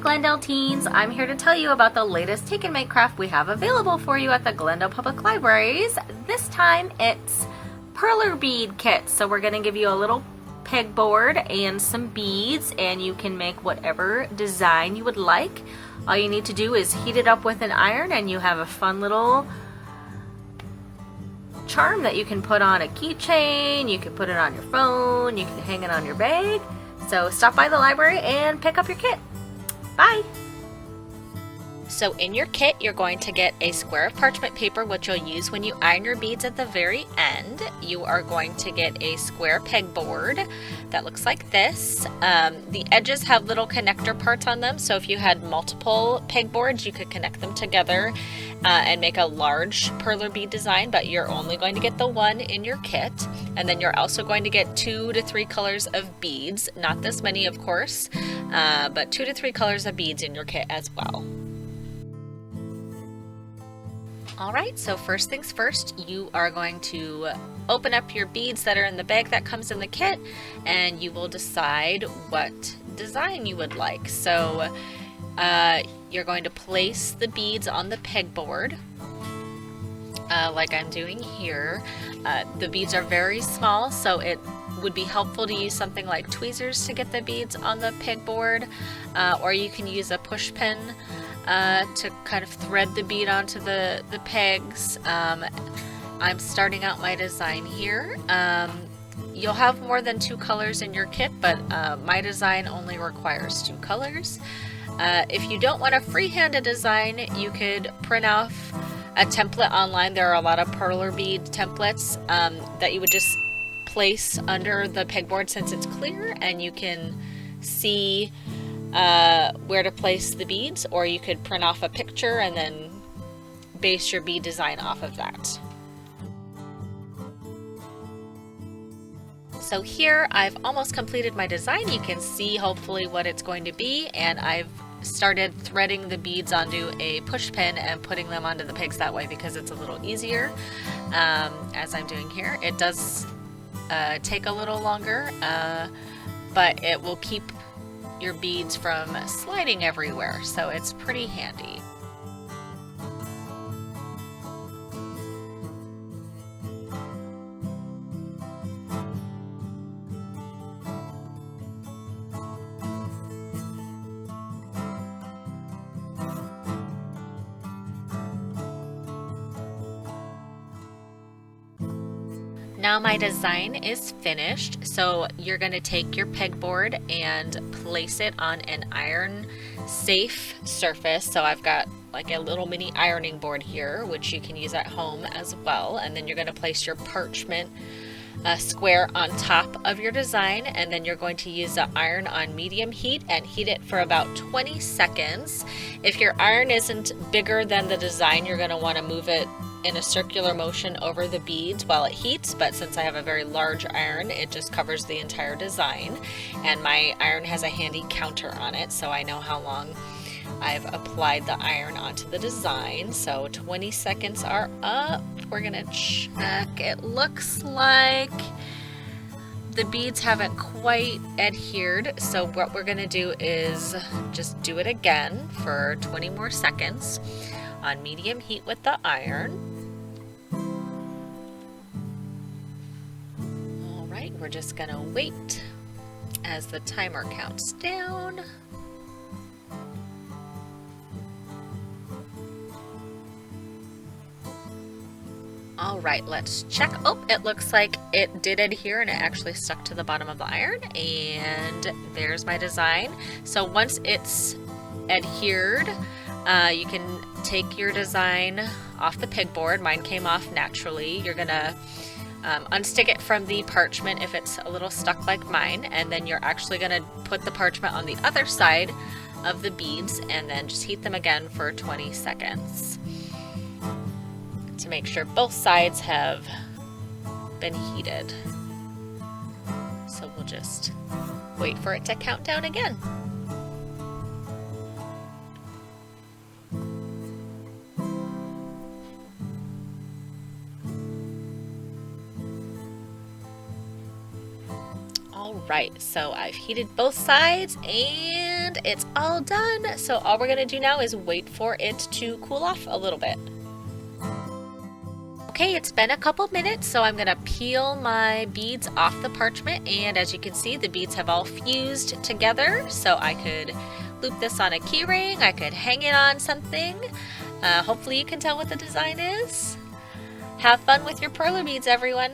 Glendale teens. I'm here to tell you about the latest take and make craft we have available for you at the Glendale Public Libraries. This time it's Perler Bead kits. So we're going to give you a little pegboard and some beads, and you can make whatever design you would like. All you need to do is heat it up with an iron and you have a fun little charm that you can put on a keychain, you can put it on your phone, you can hang it on your bag. So stop by the library and pick up your kit. Bye! So in your kit, you're going to get a square of parchment paper, which you'll use when you iron your beads at the very end. You are going to get a square pegboard that looks like this. The edges have little connector parts on them, so if you had multiple pegboards, you could connect them together and make a large perler bead design, but you're only going to get the one in your kit. And then you're also going to get 2 to 3 colors of beads, not this many of course, but 2 to 3 colors of beads in your kit as well. Alright, so first things first, you are going to open up your beads that are in the bag that comes in the kit, and you will decide what design you would like. So you're going to place the beads on the pegboard, like I'm doing here. The beads are very small, so it would be helpful to use something like tweezers to get the beads on the pegboard, or you can use a push pin to kind of thread the bead onto the pegs. I'm starting out my design here. You'll have more than 2 colors in your kit, but my design only requires 2 colors. If you don't want to freehand a design, you could print off a template online. There are a lot of perler bead templates that you would just place under the pegboard since it's clear, and you can see where to place the beads, or you could print off a picture and then base your bead design off of that. So here I've almost completed my design. You can see hopefully what it's going to be, and I've started threading the beads onto a push pin and putting them onto the pegs that way because it's a little easier, as I'm doing here. It does take a little longer, but it will keep your beads from sliding everywhere, so it's pretty handy. Now my design is finished, so you're going to take your pegboard and place it on an iron safe surface. So I've got like a little mini ironing board here, which you can use at home as well. And then you're going to place your parchment square on top of your design, and then you're going to use the iron on medium heat and heat it for about 20 seconds. If your iron isn't bigger than the design, you're going to want to move it in a circular motion over the beads while it heats, but since I have a very large iron, it just covers the entire design, and my iron has a handy counter on it, so I know how long I've applied the iron onto the design. So 20 seconds are up. We're gonna check. It looks like the beads haven't quite adhered, so what we're gonna do is just do it again for 20 more seconds on medium heat with the iron. Alright, we're just gonna wait as the timer counts down. Alright, let's check. Oh, it looks like it did adhere and it actually stuck to the bottom of the iron, and there's my design. So once it's adhered, you can take your design off the pegboard. Mine came off naturally. You're gonna unstick it from the parchment if it's a little stuck like mine, and then you're actually gonna put the parchment on the other side of the beads and then just heat them again for 20 seconds to make sure both sides have been heated. So we'll just wait for it to count down again. All right, so I've heated both sides and it's all done. So all we're gonna do now is wait for it to cool off a little bit. Okay, it's been a couple minutes, so I'm gonna peel my beads off the parchment, and as you can see, the beads have all fused together. So I could loop this on a key ring, I could hang it on something. Hopefully you can tell what the design is. Have fun with your perler beads, everyone.